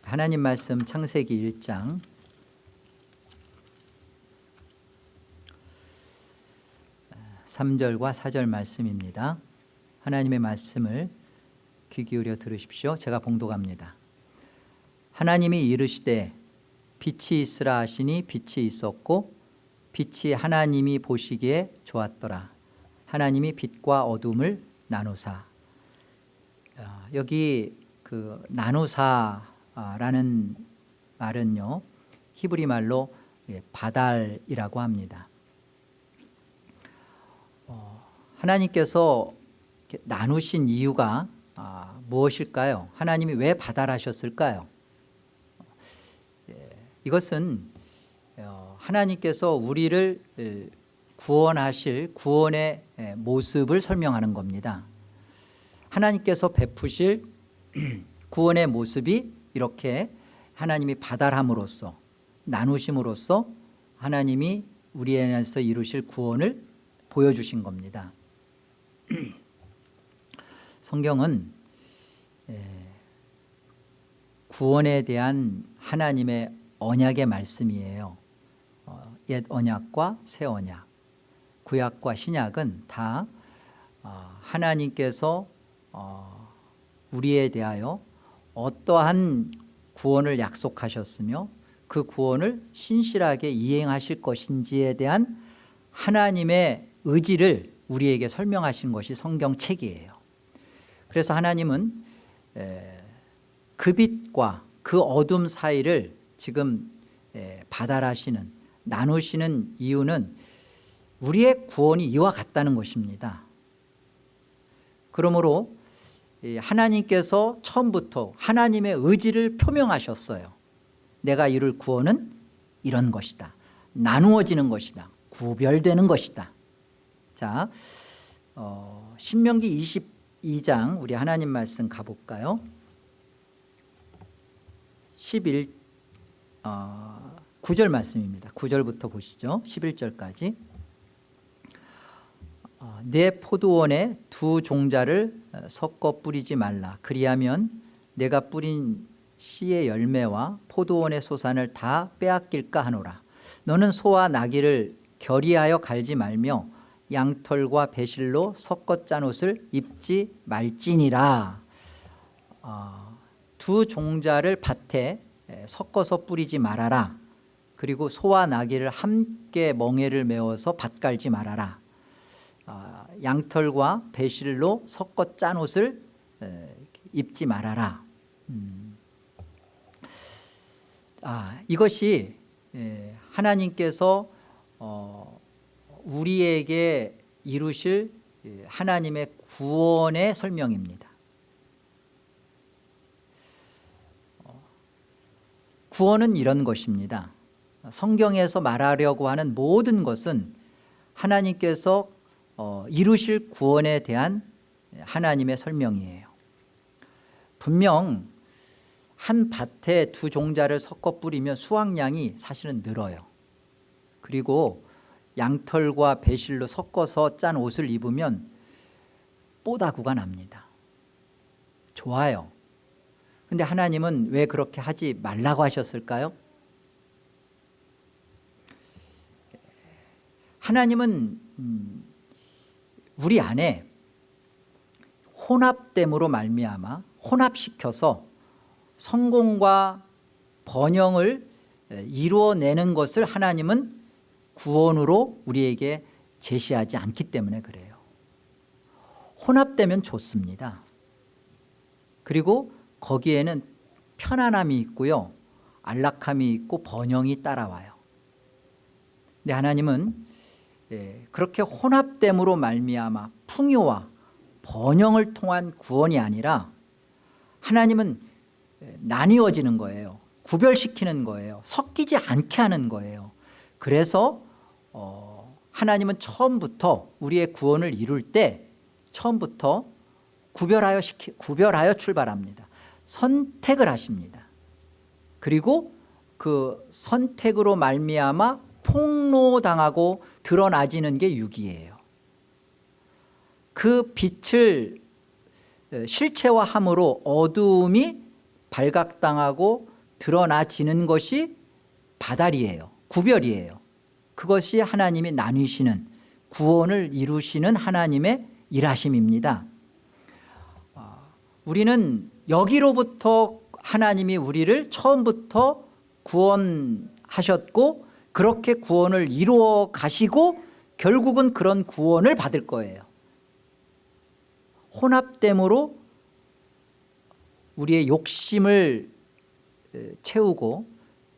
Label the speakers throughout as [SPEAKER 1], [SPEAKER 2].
[SPEAKER 1] 하나님 말씀 창세기 1장 3절과 4절 말씀입니다. 하나님의 말씀을 귀 기울여 들으십시오. 제가 봉독합니다. 하나님이 이르시되 빛이 있으라 하시니 빛이 있었고 빛이 하나님이 보시기에 좋았더라. 하나님이 빛과 어둠을 나누사. 여기 그 나누사라는 말은요, 히브리 말로 바달이라고 합니다. 하나님께서 나누신 이유가 무엇일까요? 하나님이 왜 바달하셨을까요? 이것은 하나님께서 우리를 구원하실 구원의 모습을 설명하는 겁니다. 하나님께서 베푸실 구원의 모습이 이렇게 하나님이 바달함으로써, 나누심으로써 하나님이 우리 안에서 이루실 구원을 보여주신 겁니다. 성경은 구원에 대한 하나님의 언약의 말씀이에요. 옛 언약과 새 언약, 구약과 신약은 다 하나님께서 우리에 대하여 어떠한 구원을 약속하셨으며 그 구원을 신실하게 이행하실 것인지에 대한 하나님의 의지를 우리에게 설명하신 것이 성경책이에요. 그래서 하나님은 그 빛과 그 어둠 사이를 지금 바달하시는, 나누시는 이유는 우리의 구원이 이와 같다는 것입니다. 그러므로 하나님께서 처음부터 하나님의 의지를 표명하셨어요. 내가 이룰 구원은 이런 것이다. 나누어지는 것이다. 구별되는 것이다. 자, 신명기 22장 우리 하나님 말씀 가볼까요? 9절 말씀입니다. 9절부터 보시죠. 11절까지. 내 포도원에 두 종자를 섞어 뿌리지 말라. 그리하면 내가 뿌린 씨의 열매와 포도원의 소산을 다 빼앗길까 하노라. 너는 소와 나귀를 결의하여 갈지 말며 양털과 배실로 섞어 짠 옷을 입지 말지니라. 두 종자를 밭에 섞어서 뿌리지 말아라. 그리고 소와 나귀를 함께 멍에를 메워서 밭 갈지 말아라. 양털과 배실로 섞어 짠 옷을 입지 말아라. 이것이 하나님께서 우리에게 이루실 하나님의 구원의 설명입니다. 구원은 이런 것입니다. 성경에서 말하려고 하는 모든 것은 하나님께서 이루실 구원에 대한 하나님의 설명이에요. 분명 한 밭에 두 종자를 섞어 뿌리면 수확량이 사실은 늘어요. 그리고 양털과 배실로 섞어서 짠 옷을 입으면 뽀다구가 납니다. 좋아요. 근데 하나님은 왜 그렇게 하지 말라고 하셨을까요? 하나님은 우리 안에 혼합됨으로 말미암아 혼합시켜서 성공과 번영을 이루어내는 것을 하나님은 구원으로 우리에게 제시하지 않기 때문에 그래요. 혼합되면 좋습니다. 그리고 거기에는 편안함이 있고요, 안락함이 있고 번영이 따라와요. 근데 하나님은 그렇게 혼합됨으로 말미암아 풍요와 번영을 통한 구원이 아니라 하나님은 나뉘어지는 거예요. 구별시키는 거예요. 섞이지 않게 하는 거예요. 그래서 하나님은 처음부터 우리의 구원을 이룰 때 처음부터 구별하여 출발합니다. 선택을 하십니다. 그리고 그 선택으로 말미암아 폭로당하고 드러나지는 게 육이에요. 그 빛을 실체화함으로 어두움이 발각당하고 드러나지는 것이 바달이에요. 구별이에요. 그것이 하나님이 나뉘시는, 구원을 이루시는 하나님의 일하심입니다. 우리는 여기로부터 하나님이 우리를 처음부터 구원하셨고 그렇게 구원을 이루어 가시고 결국은 그런 구원을 받을 거예요. 혼합됨으로 우리의 욕심을 채우고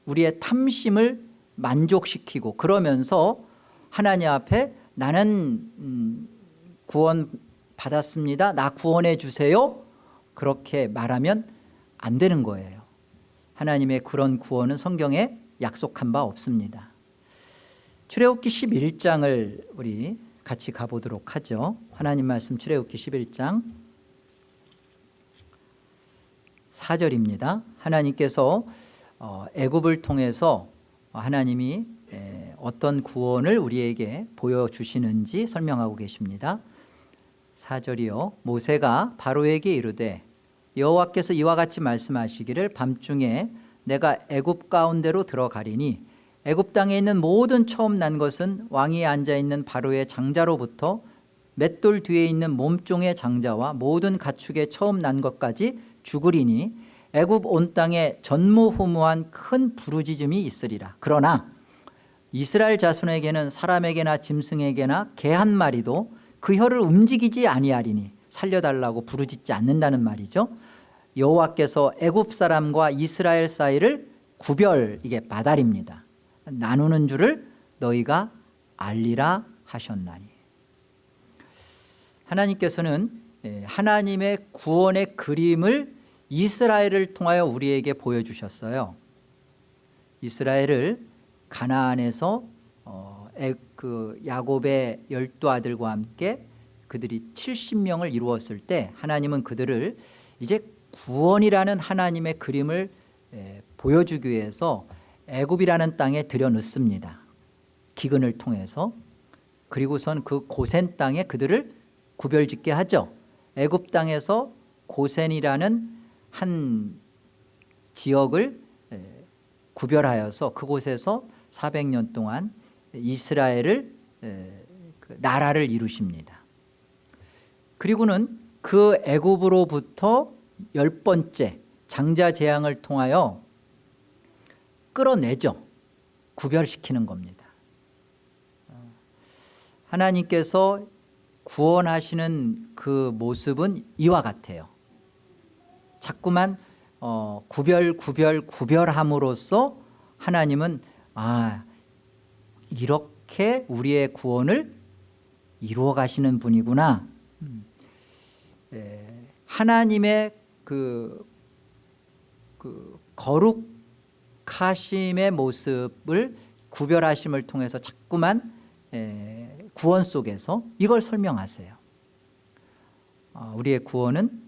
[SPEAKER 1] 우리의 탐심을 만족시키고 그러면서 하나님 앞에 나는 구원 받았습니다. 나 구원해 주세요. 그렇게 말하면 안 되는 거예요. 하나님의 그런 구원은 성경에 약속한 바 없습니다. 출애굽기 11장을 우리 같이 가보도록 하죠. 하나님 말씀 출애굽기 11장 4절입니다. 하나님께서 애굽을 통해서 하나님이 어떤 구원을 우리에게 보여주시는지 설명하고 계십니다. 4절이요. 모세가 바로에게 이르되 여호와께서 이와 같이 말씀하시기를 밤중에 내가 애굽 가운데로 들어가리니 애굽 땅에 있는 모든 처음 난 것은 왕위에 앉아있는 바로의 장자로부터 맷돌 뒤에 있는 몸종의 장자와 모든 가축의 처음 난 것까지 죽으리니 애굽 온 땅에 전무후무한 큰 부르짖음이 있으리라. 그러나 이스라엘 자손에게는 사람에게나 짐승에게나 개 한 마리도 그 혀를 움직이지 아니하리니 살려달라고 부르짖지 않는다는 말이죠. 여호와께서 애굽 사람과 이스라엘 사이를 구별, 이게 바달입니다. 나누는 줄을 너희가 알리라 하셨나니. 하나님께서는 하나님의 구원의 그림을 이스라엘을 통하여 우리에게 보여주셨어요. 이스라엘을 가나안에서 야곱의 12아들과 함께 그들이 70명을 이루었을 때 하나님은 그들을 이제 구원이라는 하나님의 그림을 보여주기 위해서 애굽이라는 땅에 들여놓습니다. 기근을 통해서. 그리고선 그 고센 땅에 그들을 구별짓게 하죠. 애굽 땅에서 고센이라는 한 지역을 구별하여서 그곳에서 400년 동안 이스라엘을 나라를 이루십니다. 그리고는 그 애굽으로부터 10번째 장자 재앙을 통하여 끌어내죠. 구별시키는 겁니다. 하나님께서 구원하시는 그 모습은 이와 같아요. 자꾸만 구별함으로써 하나님은 이렇게 우리의 구원을 이루어 가시는 분이구나. 하나님의 그 거룩하심의 모습을 구별하심을 통해서 자꾸만 구원 속에서 이걸 설명하세요. 우리의 구원은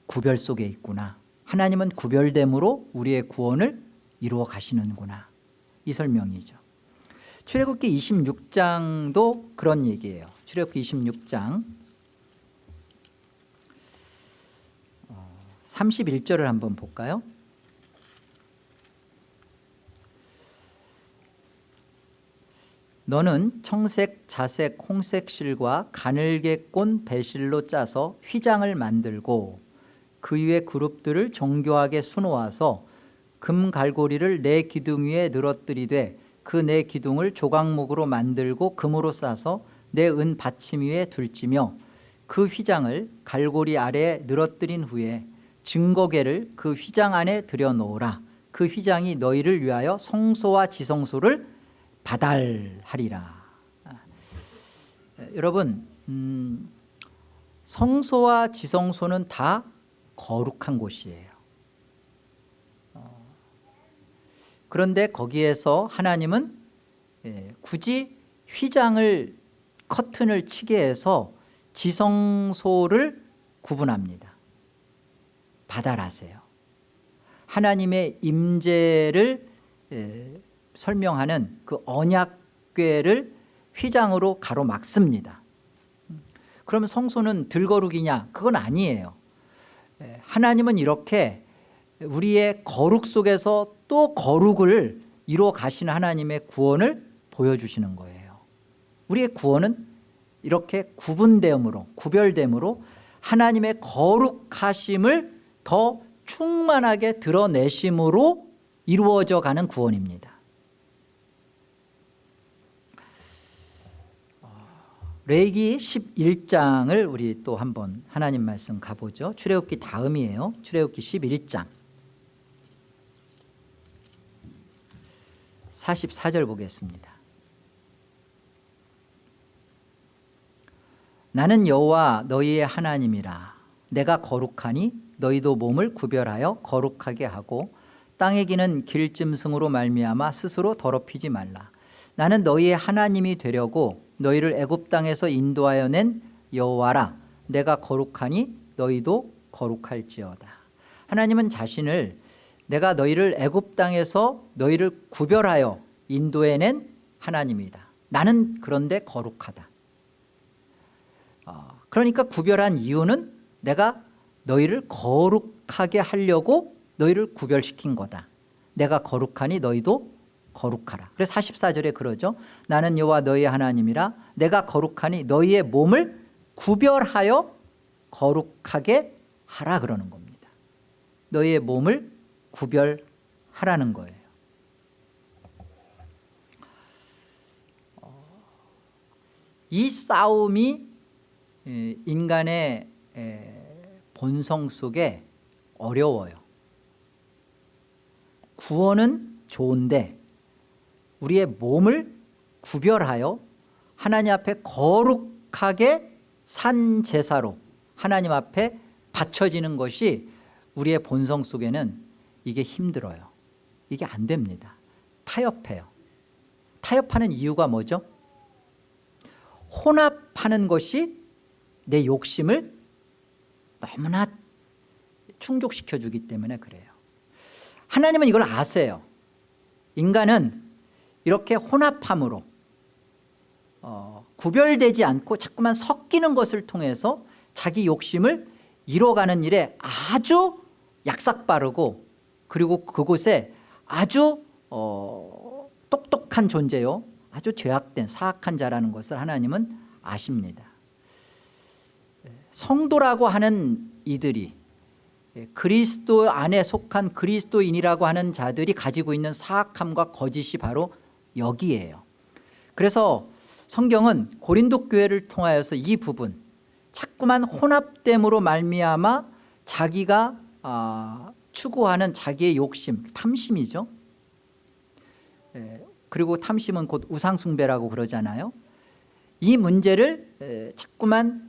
[SPEAKER 1] 구별 속에 있구나. 하나님은 구별됨으로 우리의 구원을 이루어 가시는구나. 이 설명이죠. 출애굽기 26장도 그런 얘기예요. 출애굽기 26장 31절을 한번 볼까요? 너는 청색, 자색, 홍색 실과 가늘게 꼰 배실로 짜서 휘장을 만들고 그 위에 그룹들을 정교하게 수놓아서 금 갈고리를 네 기둥 위에 늘어뜨리되 그 네 기둥을 조각목으로 만들고 금으로 싸서 네 은 받침 위에 둘지며 그 휘장을 갈고리 아래에 늘어뜨린 후에 증거궤를 그 휘장 안에 들여놓으라. 그 휘장이 너희를 위하여 성소와 지성소를 바달하리라. 여러분, 성소와 지성소는 다 거룩한 곳이에요. 그런데 거기에서 하나님은 굳이 휘장을 커튼을 치게 해서 지성소를 구분합니다. 바달하세요. 하나님의 임재를 설명하는 그 언약궤를 휘장으로 가로막습니다. 그러면 성소는 들거룩이냐? 그건 아니에요. 하나님은 이렇게 우리의 거룩 속에서 또 거룩을 이루어 가시는 하나님의 구원을 보여주시는 거예요. 우리의 구원은 이렇게 구별됨으로 하나님의 거룩하심을 더 충만하게 드러내심으로 이루어져 가는 구원입니다. 레위기 11장을 우리 또 한번 하나님 말씀 가보죠. 출애굽기 다음이에요. 출애굽기 11장 44절 보겠습니다. 나는 여호와 너희의 하나님이라. 내가 거룩하니 너희도 몸을 구별하여 거룩하게 하고 땅에 기는 길짐승으로 말미암아 스스로 더럽히지 말라. 나는 너희의 하나님이 되려고 너희를 애굽 땅에서 인도하여 낸 여호와라. 내가 거룩하니 너희도 거룩할지어다. 하나님은 자신을 내가 너희를 애굽 땅에서 너희를 구별하여 인도해낸 하나님이다. 나는 그런데 거룩하다. 그러니까 구별한 이유는 내가 너희를 거룩하게 하려고 너희를 구별시킨 거다. 내가 거룩하니 너희도 거룩하라. 그래서 44절에 그러죠. 나는 여호와 너희의 하나님이라. 내가 거룩하니 너희의 몸을 구별하여 거룩하게 하라 그러는 겁니다. 너희의 몸을 구별하라는 거예요. 이 싸움이 인간의 본성 속에 어려워요. 구원은 좋은데 우리의 몸을 구별하여 하나님 앞에 거룩하게 산 제사로 하나님 앞에 바쳐지는 것이 우리의 본성 속에는 이게 힘들어요. 이게 안 됩니다. 타협해요. 타협하는 이유가 뭐죠? 혼합하는 것이 내 욕심을 너무나 충족시켜주기 때문에 그래요. 하나님은 이걸 아세요. 인간은 이렇게 혼합함으로 구별되지 않고 자꾸만 섞이는 것을 통해서 자기 욕심을 이뤄가는 일에 아주 약삭빠르고 그리고 그곳에 아주 똑똑한 존재요, 아주 죄악된 사악한 자라는 것을 하나님은 아십니다. 성도라고 하는 이들이 그리스도 안에 속한 그리스도인이라고 하는 자들이 가지고 있는 사악함과 거짓이 바로 여기에요. 그래서 성경은 고린도 교회를 통하여서 이 부분 자꾸만 혼합됨으로 말미암아 자기가 추구하는 자기의 욕심, 탐심이죠. 그리고 탐심은 곧 우상숭배라고 그러잖아요. 이 문제를 자꾸만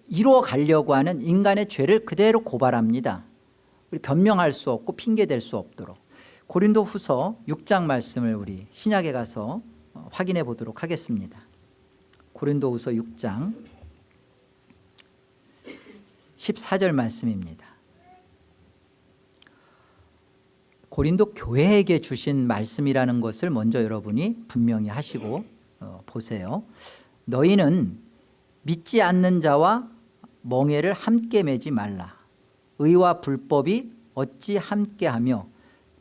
[SPEAKER 1] 이루어 가려고 하는 인간의 죄를 그대로 고발합니다. 우리 변명할 수 없고 핑계댈 수 없도록. 고린도 후서 6장 말씀을 우리 신약에 가서 확인해 보도록 하겠습니다. 고린도 후서 6장 14절 말씀입니다. 고린도 교회에게 주신 말씀이라는 것을 먼저 여러분이 분명히 하시고 보세요. 너희는 믿지 않는 자와 멍에를 함께 매지 말라. 의와 불법이 어찌 함께하며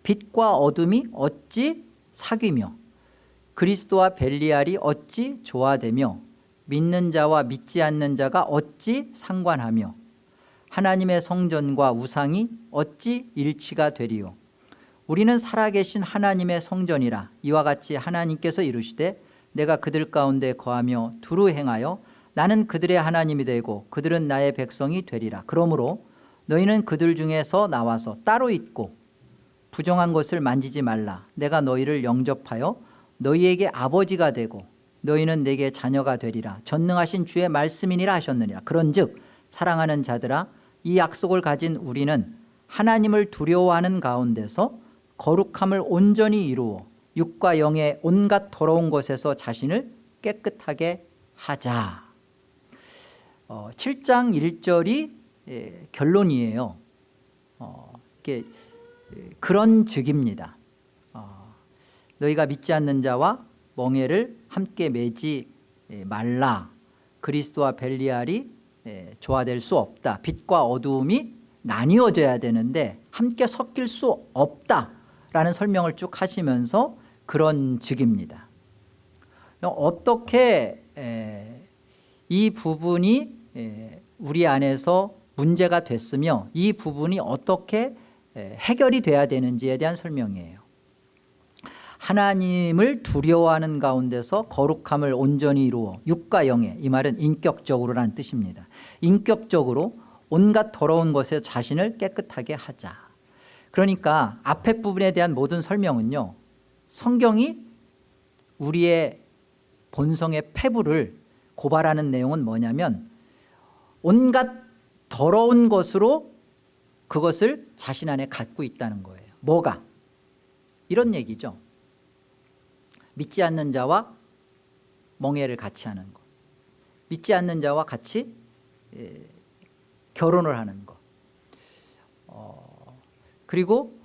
[SPEAKER 1] 빛과 어둠이 어찌 사귀며 그리스도와 벨리알이 어찌 조화되며 믿는 자와 믿지 않는 자가 어찌 상관하며 하나님의 성전과 우상이 어찌 일치가 되리요. 우리는 살아계신 하나님의 성전이라. 이와 같이 하나님께서 이르시되 내가 그들 가운데 거하며 두루 행하여 나는 그들의 하나님이 되고 그들은 나의 백성이 되리라. 그러므로 너희는 그들 중에서 나와서 따로 있고 부정한 것을 만지지 말라. 내가 너희를 영접하여 너희에게 아버지가 되고 너희는 내게 자녀가 되리라. 전능하신 주의 말씀이니라 하셨느니라. 그런즉 사랑하는 자들아, 이 약속을 가진 우리는 하나님을 두려워하는 가운데서 거룩함을 온전히 이루어 육과 영의 온갖 더러운 것에서 자신을 깨끗하게 하자. 7장 1절이 결론이에요. 이게 그런 즉입니다. 너희가 믿지 않는 자와 멍에를 함께 매지 말라. 그리스도와 벨리알이 조화될 수 없다. 빛과 어두움이 나뉘어져야 되는데 함께 섞일 수 없다라는 설명을 쭉 하시면서 그런 즉입니다. 어떻게 이 부분이 우리 안에서 문제가 됐으며 이 부분이 어떻게 해결이 돼야 되는지에 대한 설명이에요. 하나님을 두려워하는 가운데서 거룩함을 온전히 이루어 육과 영에, 이 말은 인격적으로라는 뜻입니다. 인격적으로 온갖 더러운 것에 자신을 깨끗하게 하자. 그러니까 앞에 부분에 대한 모든 설명은요, 성경이 우리의 본성의 폐부를 고발하는 내용은 뭐냐면 온갖 더러운 것으로 그것을 자신 안에 갖고 있다는 거예요. 뭐가? 이런 얘기죠. 믿지 않는 자와 멍해를 같이 하는 것, 믿지 않는 자와 같이 결혼을 하는 것, 그리고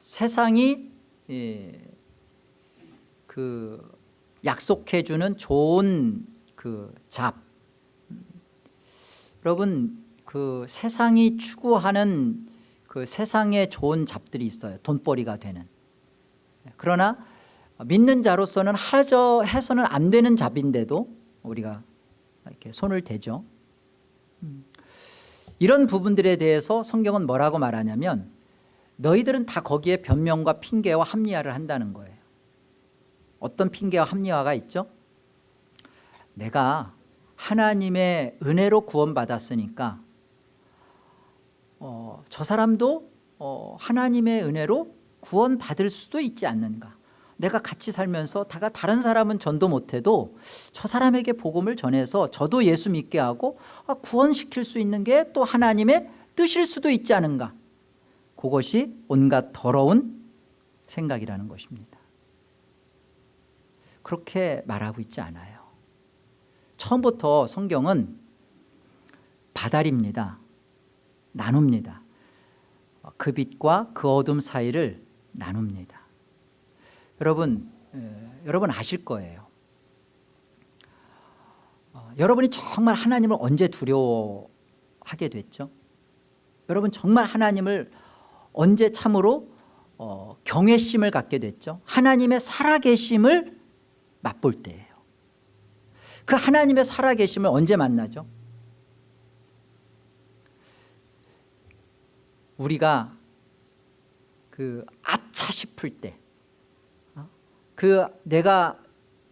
[SPEAKER 1] 세상이 그 약속해 주는 좋은 그 잡, 여러분 그 세상이 추구하는 그 세상에 좋은 잡들이 있어요. 돈벌이가 되는. 그러나 믿는 자로서는 해서는 안 되는 잡인데도 우리가 이렇게 손을 대죠. 이런 부분들에 대해서 성경은 뭐라고 말하냐면 너희들은 다 거기에 변명과 핑계와 합리화를 한다는 거예요. 어떤 핑계와 합리화가 있죠? 내가 하나님의 은혜로 구원받았으니까 저 사람도 하나님의 은혜로 구원받을 수도 있지 않는가. 내가 같이 살면서 다른 사람은 전도 못해도 저 사람에게 복음을 전해서 저도 예수 믿게 하고 구원시킬 수 있는 게 또 하나님의 뜻일 수도 있지 않은가. 그것이 온갖 더러운 생각이라는 것입니다. 그렇게 말하고 있지 않아요. 처음부터 성경은 바다립니다. 나눕니다. 그 빛과 그 어둠 사이를 나눕니다. 여러분 아실 거예요. 여러분이 정말 하나님을 언제 두려워하게 됐죠? 여러분 정말 하나님을 언제 참으로 경외심을 갖게 됐죠? 하나님의 살아계심을 맛볼 때예요. 그 하나님의 살아계심을 언제 만나죠? 우리가 그 아차 싶을 때, 내가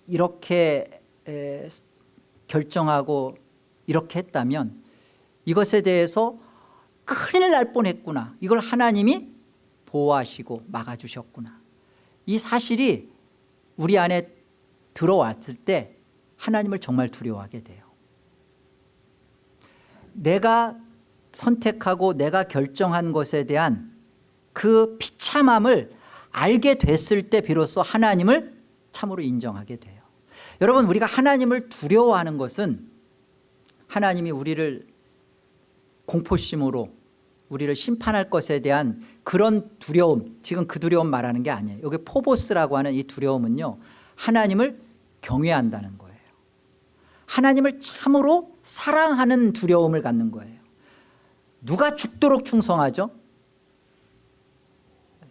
[SPEAKER 1] 이렇게 결정하고 이렇게 했다면 이것에 대해서 큰일 날 뻔했구나. 이걸 하나님이 보호하시고 막아주셨구나. 이 사실이 우리 안에 들어왔을 때 하나님을 정말 두려워하게 돼요. 내가 선택하고 내가 결정한 것에 대한 그 비참함을 알게 됐을 때 비로소 하나님을 참으로 인정하게 돼요. 여러분 우리가 하나님을 두려워하는 것은 하나님이 우리를 공포심으로 우리를 심판할 것에 대한 그런 두려움, 지금 그 두려움 말하는 게 아니에요. 여기 포보스라고 하는 이 두려움은요, 하나님을 경외한다는 거예요. 하나님을 참으로 사랑하는 두려움을 갖는 거예요. 누가 죽도록 충성하죠?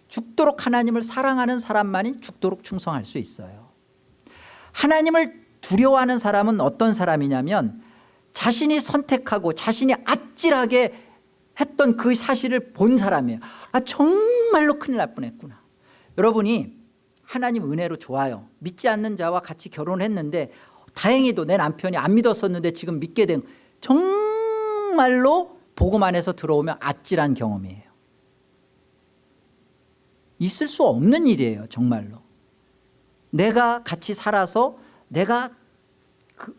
[SPEAKER 1] 죽도록 하나님을 사랑하는 사람만이 죽도록 충성할 수 있어요. 하나님을 두려워하는 사람은 어떤 사람이냐면 자신이 선택하고 자신이 아찔하게 했던 그 사실을 본 사람이에요. 정말로 큰일 날 뻔했구나. 여러분이 하나님 은혜로 좋아요. 믿지 않는 자와 같이 결혼했는데 다행히도 내 남편이 안 믿었었는데 지금 믿게 된, 정말로 복음 안에서 들어오면 아찔한 경험이에요. 있을 수 없는 일이에요. 정말로 내가 같이 살아서 내가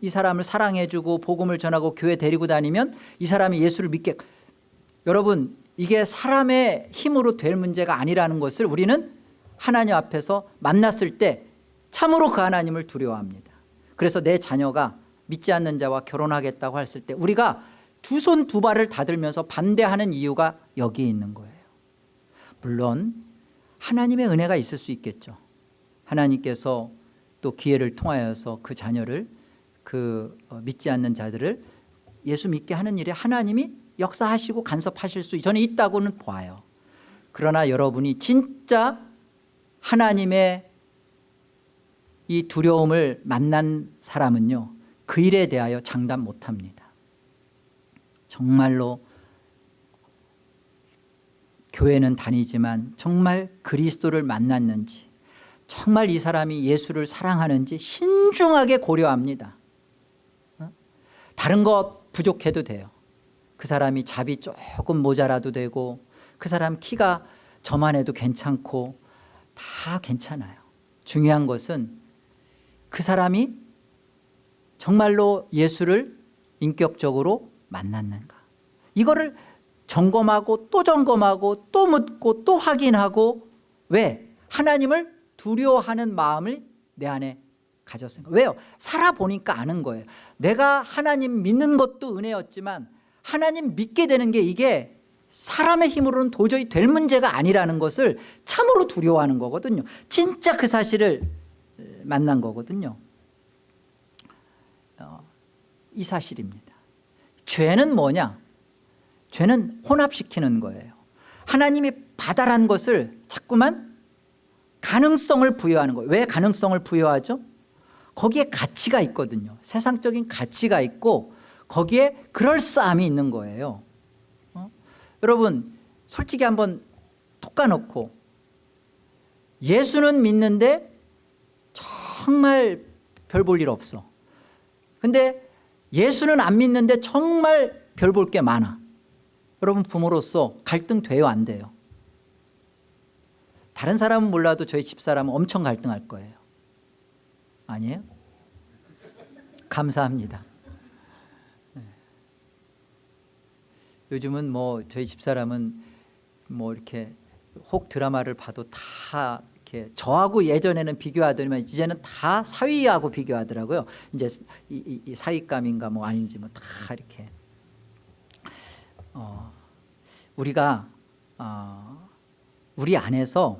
[SPEAKER 1] 이 사람을 사랑해주고 복음을 전하고 교회 데리고 다니면 이 사람이 예수를 믿게, 여러분 이게 사람의 힘으로 될 문제가 아니라는 것을 우리는 하나님 앞에서 만났을 때 참으로 그 하나님을 두려워합니다. 그래서 내 자녀가 믿지 않는 자와 결혼하겠다고 했을 때 우리가 두 손 두 발을 다 들면서 반대하는 이유가 여기에 있는 거예요. 물론 하나님의 은혜가 있을 수 있겠죠. 하나님께서 또 기회를 통하여서 그 자녀를, 믿지 않는 자들을 예수 믿게 하는 일에 하나님이 역사하시고 간섭하실 수 저는 있다고는 봐요. 그러나 여러분이 진짜 하나님의 이 두려움을 만난 사람은요, 그 일에 대하여 장담 못합니다. 정말로 교회는 다니지만 정말 그리스도를 만났는지, 정말 이 사람이 예수를 사랑하는지 신중하게 고려합니다. 다른 것 부족해도 돼요. 그 사람이 잡이 조금 모자라도 되고, 그 사람 키가 저만해도 괜찮고, 다 괜찮아요. 중요한 것은 그 사람이 정말로 예수를 인격적으로 만났는가, 이거를 점검하고 또 점검하고 또 묻고 또 확인하고. 왜? 하나님을 두려워하는 마음을 내 안에 가졌으니까. 왜요? 살아보니까 아는 거예요. 내가 하나님 믿는 것도 은혜였지만 하나님 믿게 되는 게 이게 사람의 힘으로는 도저히 될 문제가 아니라는 것을 참으로 두려워하는 거거든요. 진짜 그 사실을 만난 거거든요. 이 사실입니다. 죄는 뭐냐? 죄는 혼합시키는 거예요. 하나님이 바다란 것을 자꾸만 가능성을 부여하는 거예요. 왜 가능성을 부여하죠? 거기에 가치가 있거든요. 세상적인 가치가 있고 거기에 그럴싸함이 있는 거예요. 여러분 솔직히 한번 톡 까놓고 예수는 믿는데 정말 별 볼 일 없어. 근데 예수는 안 믿는데 정말 별 볼 게 많아. 여러분 부모로서 갈등 돼요, 안 돼요? 다른 사람은 몰라도 저희 집사람은 엄청 갈등할 거예요. 아니에요? 감사합니다. 요즘은 뭐 저희 집사람은 뭐 이렇게 혹 드라마를 봐도 다 이렇게 저하고 예전에는 비교하더니만 이제는 다 사위하고 비교하더라고요. 이제 이 사윗감인가 뭐 아닌지 뭐 다 이렇게. 우리가 우리 안에서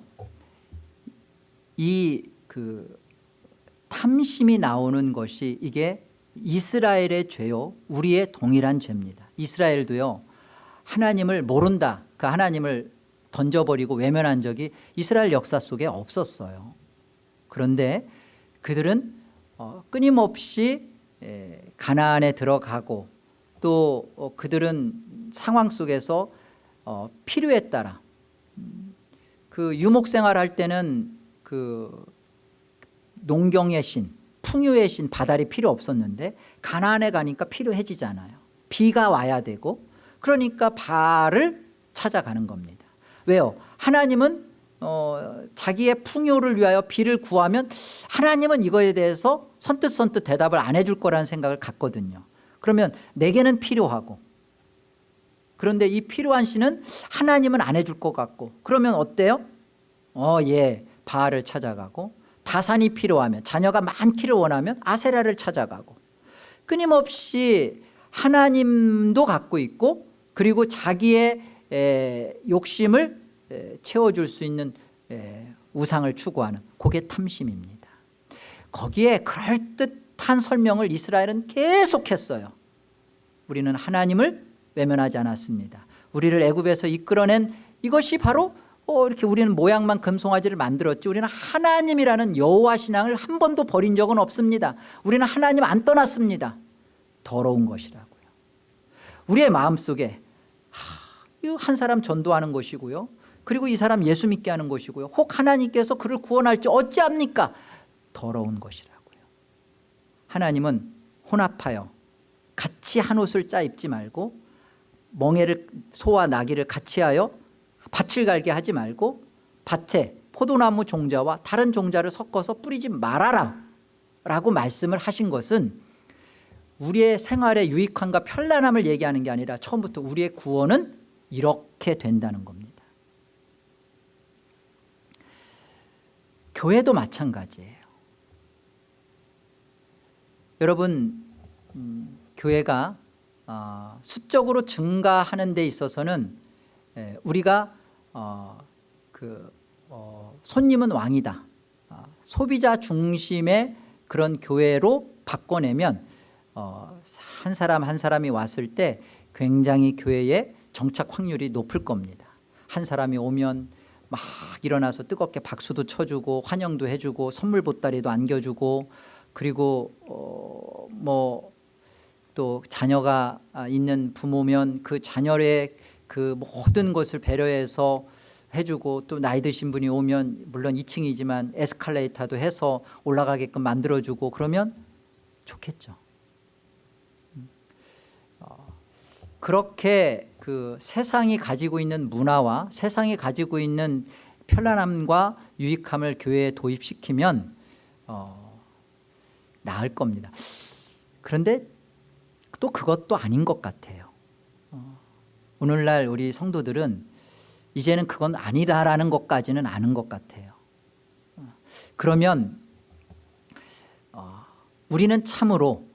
[SPEAKER 1] 이 그 탐심이 나오는 것이 이게 이스라엘의 죄요, 우리의 동일한 죄입니다. 이스라엘도요, 하나님을 모른다, 그 하나님을 던져버리고 외면한 적이 이스라엘 역사 속에 없었어요. 그런데 그들은 끊임없이 가나안에 들어가고 또 그들은 상황 속에서 필요에 따라 그 유목생활할 때는 그 농경의 신, 풍요의 신 바달이 필요 없었는데 가나안에 가니까 필요해지잖아요. 비가 와야 되고, 그러니까 바알을 찾아가는 겁니다. 왜요? 하나님은 자기의 풍요를 위하여 비를 구하면 하나님은 이거에 대해서 선뜻선뜻 대답을 안 해줄 거라는 생각을 갖거든요. 그러면 내게는 필요하고, 그런데 이 필요한 신은 하나님은 안 해줄 것 같고, 그러면 어때요? 예, 바알을 찾아가고, 다산이 필요하면, 자녀가 많기를 원하면 아세라를 찾아가고, 끊임없이 하나님도 갖고 있고, 그리고 자기의 욕심을 채워줄 수 있는 우상을 추구하는, 그게 탐심입니다. 거기에 그럴듯한 설명을 이스라엘은 계속했어요. 우리는 하나님을 외면하지 않았습니다. 우리를 애굽에서 이끌어낸 이것이 바로 이렇게 우리는 모양만 금송아지를 만들었지 우리는 하나님이라는 여호와 신앙을 한 번도 버린 적은 없습니다. 우리는 하나님 안 떠났습니다. 더러운 것이라고요. 우리의 마음속에 한 사람 전도하는 것이고요, 그리고 이 사람 예수 믿게 하는 것이고요, 혹 하나님께서 그를 구원할지 어찌합니까? 더러운 것이라고요. 하나님은 혼합하여 같이 한 옷을 짜 입지 말고, 멍에를 소와 나귀를 같이 하여 밭을 갈게 하지 말고 밭에 포도나무 종자와 다른 종자를 섞어서 뿌리지 말아라 라고 말씀을 하신 것은 우리의 생활의 유익함과 편란함을 얘기하는 게 아니라 처음부터 우리의 구원은 이렇게 된다는 겁니다. 교회도 마찬가지예요. 여러분, 교회가 수적으로 증가하는 데 있어서는 우리가 손님은 왕이다, 소비자 중심의 그런 교회로 바꿔내면 한 사람 한 사람이 왔을 때 굉장히 교회의 정착 확률이 높을 겁니다. 한 사람이 오면 막 일어나서 뜨겁게 박수도 쳐주고 환영도 해주고 선물 보따리도 안겨주고, 그리고 또 자녀가 있는 부모면 그 자녀의 그 모든 것을 배려해서 해주고, 또 나이 드신 분이 오면 물론 2층이지만 에스컬레이터도 해서 올라가게끔 만들어주고, 그러면 좋겠죠. 그렇게 그 세상이 가지고 있는 문화와 세상이 가지고 있는 편안함과 유익함을 교회에 도입시키면 나을 겁니다. 그런데 또 그것도 아닌 것 같아요. 오늘날 우리 성도들은 이제는 그건 아니다라는 것까지는 아는 것 같아요. 그러면 우리는 참으로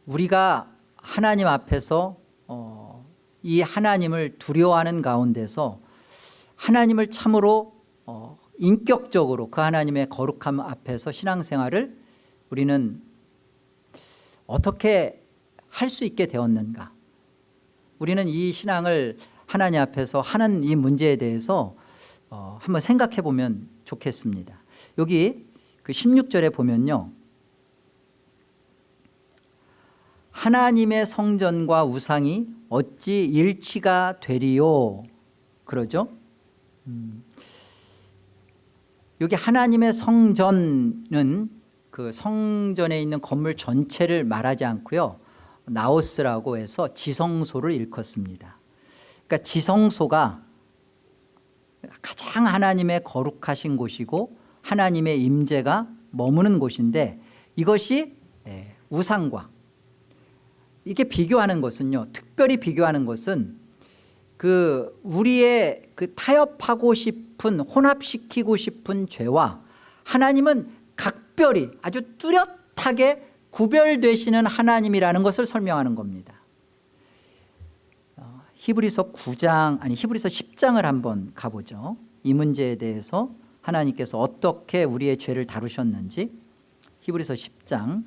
[SPEAKER 1] 우리가 하나님 앞에서 이 하나님을 두려워하는 가운데서 하나님을 참으로 인격적으로 그 하나님의 거룩함 앞에서 신앙생활을 우리는 어떻게 할 수 있게 되었는가. 우리는 이 신앙을 하나님 앞에서 하는 이 문제에 대해서 한번 생각해 보면 좋겠습니다. 여기 그 16절에 보면요, 하나님의 성전과 우상이 어찌 일치가 되리요, 그러죠. 여기 하나님의 성전은 그 성전에 있는 건물 전체를 말하지 않고요, 나오스라고 해서 지성소를 일컫습니다. 그러니까 지성소가 가장 하나님의 거룩하신 곳이고 하나님의 임재가 머무는 곳인데, 이것이 우상과 이게 비교하는 것은요, 특별히 비교하는 것은 그 우리의 그 타협하고 싶은, 혼합시키고 싶은 죄와 하나님은 각별히 아주 뚜렷하게 구별되시는 하나님이라는 것을 설명하는 겁니다. 히브리서 10장을 한번 가보죠. 이 문제에 대해서 하나님께서 어떻게 우리의 죄를 다루셨는지. 히브리서 10장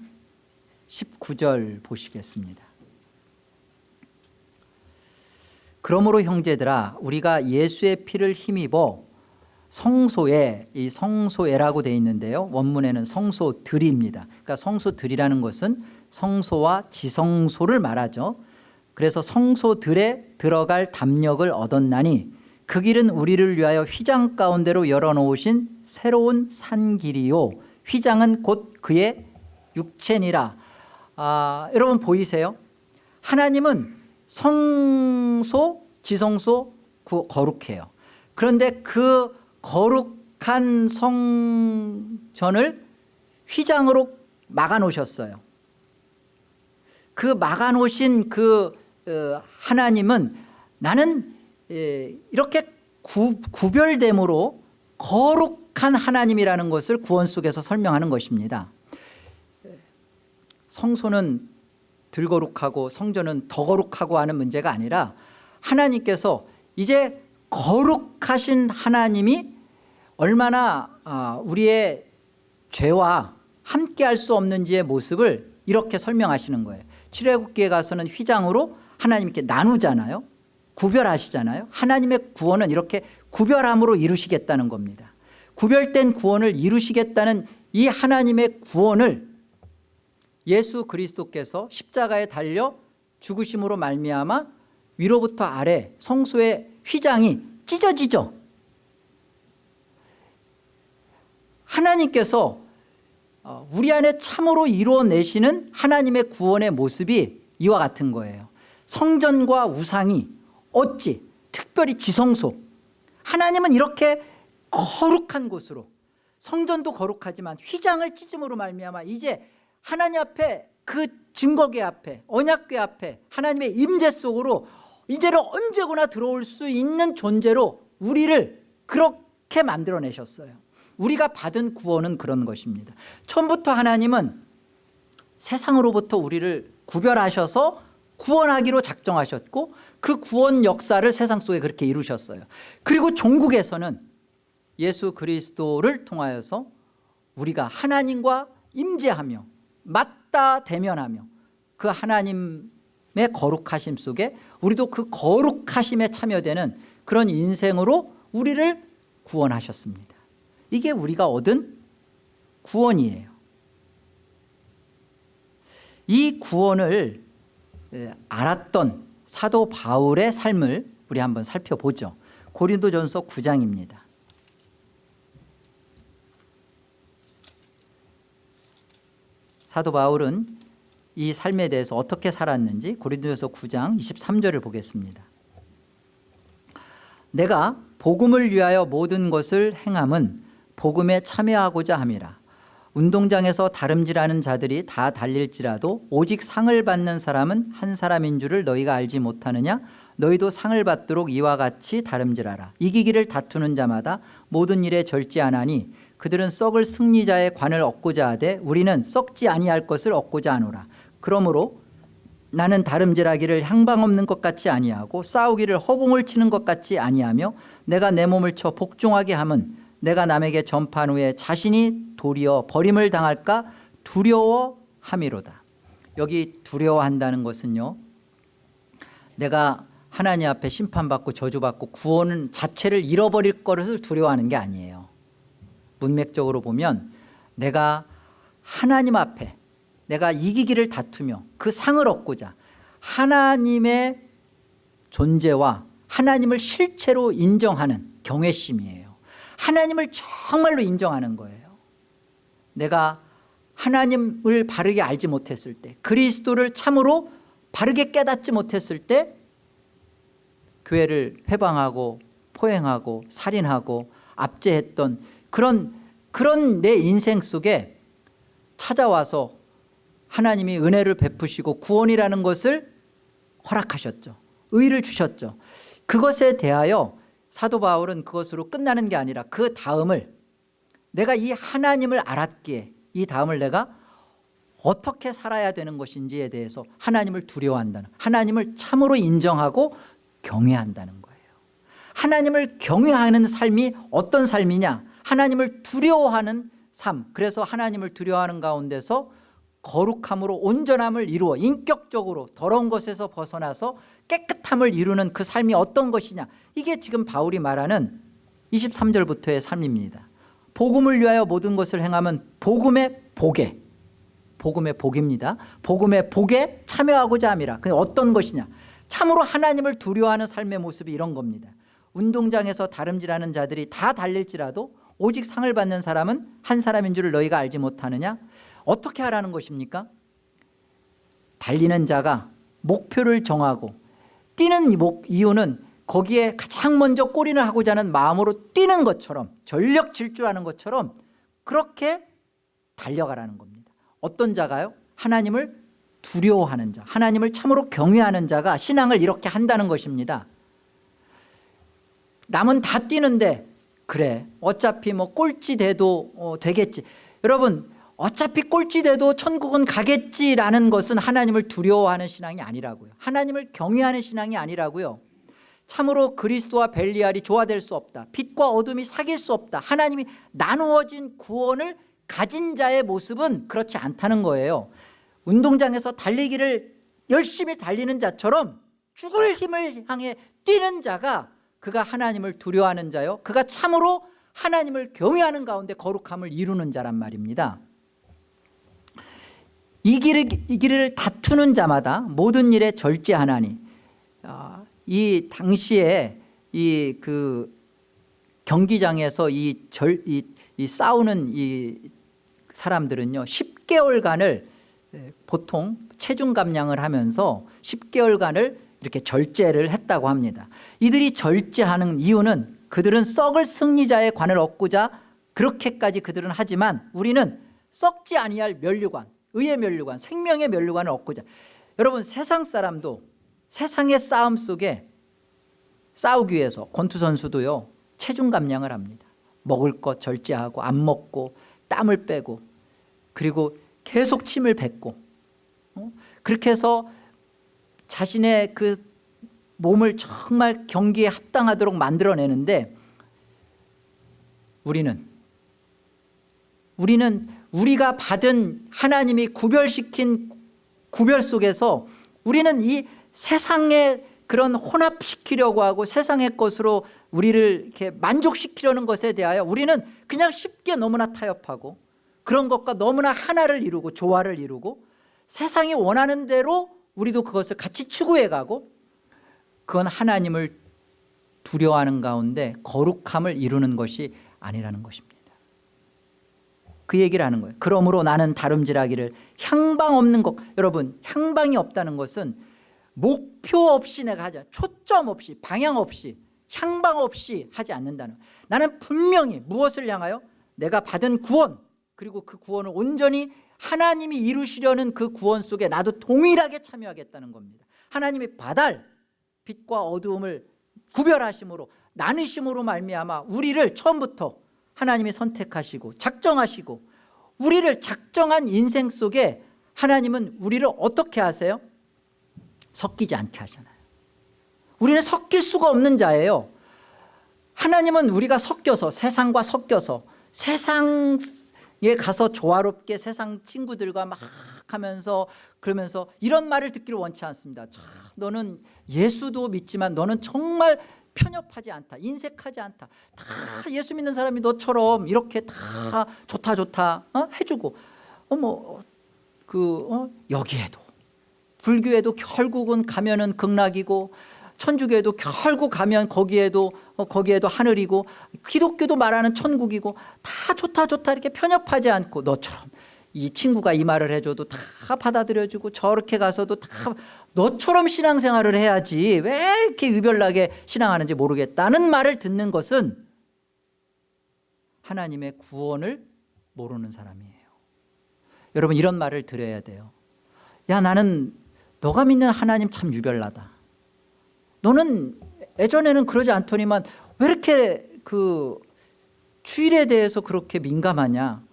[SPEAKER 1] 19절 보시겠습니다. 그러므로 형제들아, 우리가 예수의 피를 힘입어 성소에, 이 성소에라고 되어 있는데요, 원문에는 성소들입니다. 그러니까 성소들이라는 것은 성소와 지성소를 말하죠. 그래서 성소들에 들어갈 담력을 얻었나니 그 길은 우리를 위하여 휘장 가운데로 열어놓으신 새로운 산길이요, 휘장은 곧 그의 육체니라. 여러분 보이세요? 하나님은 성소, 지성소 거룩해요. 그런데 그 거룩한 성전을 휘장으로 막아놓으셨어요. 그 막아놓으신 그 하나님은 나는 이렇게 구별됨으로 거룩한 하나님이라는 것을 구원 속에서 설명하는 것입니다. 성소는 덜 거룩하고 성전은 더 거룩하고 하는 문제가 아니라, 하나님께서 이제 거룩하신 하나님이 얼마나 우리의 죄와 함께 할 수 없는지의 모습을 이렇게 설명하시는 거예요. 출애굽기에 가서는 휘장으로 하나님께 나누잖아요. 구별하시잖아요. 하나님의 구원은 이렇게 구별함으로 이루시겠다는 겁니다. 구별된 구원을 이루시겠다는 이 하나님의 구원을 예수 그리스도께서 십자가에 달려 죽으심으로 말미암아 위로부터 아래 성소의 휘장이 찢어지죠. 하나님께서 우리 안에 참으로 이루어내시는 하나님의 구원의 모습이 이와 같은 거예요. 성전과 우상이 어찌, 특별히 지성소, 하나님은 이렇게 거룩한 곳으로, 성전도 거룩하지만 휘장을 찢음으로 말미암아 이제 하나님 앞에, 그 증거궤 앞에, 언약궤 앞에 하나님의 임재 속으로 이제는 언제거나 들어올 수 있는 존재로 우리를 그렇게 만들어내셨어요. 우리가 받은 구원은 그런 것입니다. 처음부터 하나님은 세상으로부터 우리를 구별하셔서 구원하기로 작정하셨고, 그 구원 역사를 세상 속에 그렇게 이루셨어요. 그리고 종국에서는 예수 그리스도를 통하여서 우리가 하나님과 임재하며 맞다 대면하며 그 하나님 거룩하심 속에 우리도 그 거룩하심에 참여되는 그런 인생으로 우리를 구원하셨습니다. 이게 우리가 얻은 구원이에요. 이 구원을 알았던 사도 바울의 삶을 우리 한번 살펴보죠. 고린도전서 9장입니다. 사도 바울은 이 삶에 대해서 어떻게 살았는지 고린도전서 9장 23절을 보겠습니다. 내가 복음을 위하여 모든 것을 행함은 복음에 참여하고자 함이라. 운동장에서 다름질하는 자들이 다 달릴지라도 오직 상을 받는 사람은 한 사람인 줄을 너희가 알지 못하느냐? 너희도 상을 받도록 이와 같이 다름질하라. 이기기를 다투는 자마다 모든 일에 절제하나니 그들은 썩을 승리자의 관을 얻고자 하되 우리는 썩지 아니할 것을 얻고자 하노라. 그러므로 나는 다름질하기를 향방 없는 것 같이 아니하고 싸우기를 허공을 치는 것 같이 아니하며 내가 내 몸을 쳐 복종하게 함은 내가 남에게 전파한 후에 자신이 도리어 버림을 당할까 두려워함이로다. 여기 두려워한다는 것은요, 내가 하나님 앞에 심판받고 저주받고 구원 자체를 잃어버릴 것을 두려워하는 게 아니에요. 문맥적으로 보면 내가 하나님 앞에 내가 이기기를 다투며 그 상을 얻고자 하나님의 존재와 하나님을 실체로 인정하는 경외심이에요. 하나님을 정말로 인정하는 거예요. 내가 하나님을 바르게 알지 못했을 때, 그리스도를 참으로 바르게 깨닫지 못했을 때 교회를 회방하고 포행하고 살인하고 압제했던 그런 내 인생 속에 찾아와서 하나님이 은혜를 베푸시고 구원이라는 것을 허락하셨죠. 의를 주셨죠. 그것에 대하여 사도 바울은 그것으로 끝나는 게 아니라 그 다음을, 내가 이 하나님을 알았기에 이 다음을 내가 어떻게 살아야 되는 것인지에 대해서 하나님을 두려워한다는, 하나님을 참으로 인정하고 경외한다는 거예요. 하나님을 경외하는 삶이 어떤 삶이냐? 하나님을 두려워하는 삶. 그래서 하나님을 두려워하는 가운데서 거룩함으로 온전함을 이루어 인격적으로 더러운 것에서 벗어나서 깨끗함을 이루는 그 삶이 어떤 것이냐, 이게 지금 바울이 말하는 23절부터의 삶입니다. 복음을 위하여 모든 것을 행하면 복음의 복입니다. 복음의 복에 참여하고자 함이라. 그게 어떤 것이냐, 참으로 하나님을 두려워하는 삶의 모습이 이런 겁니다. 운동장에서 다름질하는 자들이 다 달릴지라도 오직 상을 받는 사람은 한 사람인 줄을 너희가 알지 못하느냐? 어떻게 하라는 것입니까? 달리는 자가 목표를 정하고 뛰는 이유는 거기에 가장 먼저 골인을 하고자 하는 마음으로 뛰는 것처럼, 전력 질주하는 것처럼 그렇게 달려가라는 겁니다. 어떤 자가요? 하나님을 두려워하는 자, 하나님을 참으로 경외하는 자가 신앙을 이렇게 한다는 것입니다. 남은 다 뛰는데 그래 어차피 뭐 꼴찌 돼도 되겠지. 여러분, 어차피 꼴찌 돼도 천국은 가겠지라는 것은 하나님을 두려워하는 신앙이 아니라고요. 하나님을 경외하는 신앙이 아니라고요. 참으로 그리스도와 벨리알이 조화될 수 없다. 빛과 어둠이 사귈 수 없다. 하나님이 나누어진 구원을 가진 자의 모습은 그렇지 않다는 거예요. 운동장에서 달리기를 열심히 달리는 자처럼 죽을 힘을 향해 뛰는 자가, 그가 하나님을 두려워하는 자요, 그가 참으로 하나님을 경외하는 가운데 거룩함을 이루는 자란 말입니다. 이 길을 다투는 자마다 모든 일에 절제하나니, 이 당시에 이 경기장에서 이 싸우는 이 사람들은요 10개월간을 보통 체중 감량을 하면서 10개월간을 이렇게 절제를 했다고 합니다. 이들이 절제하는 이유는 그들은 썩을 승리자의 관을 얻고자 그렇게까지 그들은 하지만 우리는 썩지 아니할 면류관, 의의 면류관, 생명의 면류관을 얻고자. 여러분, 세상 사람도 세상의 싸움 속에 싸우기 위해서 권투 선수도요 체중 감량을 합니다. 먹을 것 절제하고 안 먹고 땀을 빼고 그리고 계속 침을 뱉고 그렇게 해서 자신의 그 몸을 정말 경기에 합당하도록 만들어내는데, 우리는 우리가 받은 하나님이 구별시킨 구별 속에서 우리는 이 세상의 그런 혼합시키려고 하고 세상의 것으로 우리를 이렇게 만족시키려는 것에 대하여 우리는 그냥 쉽게 너무나 타협하고 그런 것과 너무나 하나를 이루고 조화를 이루고 세상이 원하는 대로 우리도 그것을 같이 추구해가고 그건 하나님을 두려워하는 가운데 거룩함을 이루는 것이 아니라는 것입니다. 그 얘기를 하는 거예요. 그러므로 나는 다름질하기를 향방 없는 것. 여러분, 향방이 없다는 것은 목표 없이 내가 하지, 초점 없이, 방향 없이, 향방 없이 하지 않는다는 거예요. 나는 분명히 무엇을 향하여? 내가 받은 구원, 그리고 그 구원을 온전히 하나님이 이루시려는 그 구원 속에 나도 동일하게 참여하겠다는 겁니다. 하나님이 바달 빛과 어두움을 구별하심으로 나누심으로 말미암아 우리를 처음부터 하나님이 선택하시고 작정하시고 우리를 작정한 인생 속에 하나님은 우리를 어떻게 하세요? 섞이지 않게 하잖아요. 우리는 섞일 수가 없는 자예요. 하나님은 우리가 섞여서 세상과 섞여서 세상에 가서 조화롭게 세상 친구들과 막 하면서 그러면서 이런 말을 듣기를 원치 않습니다. 너는 예수도 믿지만 너는 정말 편협하지 않다, 인색하지 않다. 다 예수 믿는 사람이 너처럼 이렇게 다 좋다 해주고 여기에도 불교에도 결국은 가면은 극락이고 천주교에도 결국 가면 거기에도 하늘이고 기독교도 말하는 천국이고 다 좋다 이렇게 편협하지 않고 너처럼 이 친구가 이 말을 해줘도 다 받아들여주고 저렇게 가서도 다 너처럼 신앙생활을 해야지 왜 이렇게 유별나게 신앙하는지 모르겠다는 말을 듣는 것은 하나님의 구원을 모르는 사람이에요. 여러분, 이런 말을 들어야 돼요. 야, 나는 너가 믿는 하나님 참 유별나다. 너는 예전에는 그러지 않더니만 왜 이렇게 그 주일에 대해서 그렇게 민감하냐?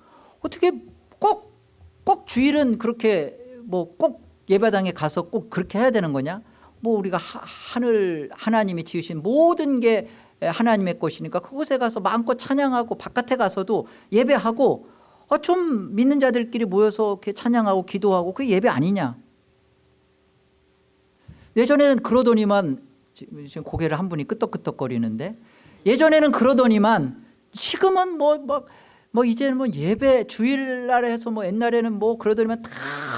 [SPEAKER 1] 어떻게 꼭 주일은 그렇게 꼭 예배당에 가서 꼭 그렇게 해야 되는 거냐? 우리가 하나님이 지으신 모든 게 하나님의 것이니까 그곳에 가서 마음껏 찬양하고 바깥에 가서도 예배하고 좀 믿는 자들끼리 모여서 이렇게 찬양하고 기도하고 그게 예배 아니냐? 예전에는 그러더니만 지금 고개를 한 분이 끄덕끄덕거리는데 예전에는 그러더니만 지금은 이제는 예배 주일날에 해서 옛날에는 그러더니만 다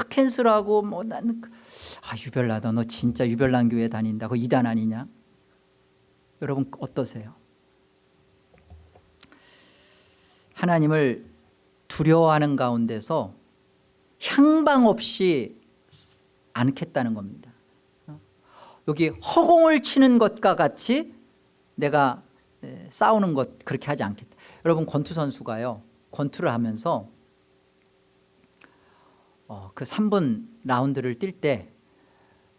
[SPEAKER 1] 캔슬하고 나는 유별나다. 너 진짜 유별난 교회 다닌다. 그거 이단 아니냐? 여러분 어떠세요? 하나님을 두려워하는 가운데서 향방 없이 않겠다는 겁니다. 여기 허공을 치는 것과 같이 내가 싸우는 것 그렇게 하지 않겠다. 여러분, 권투 선수가요, 권투를 하면서 그 3분 라운드를 뛸 때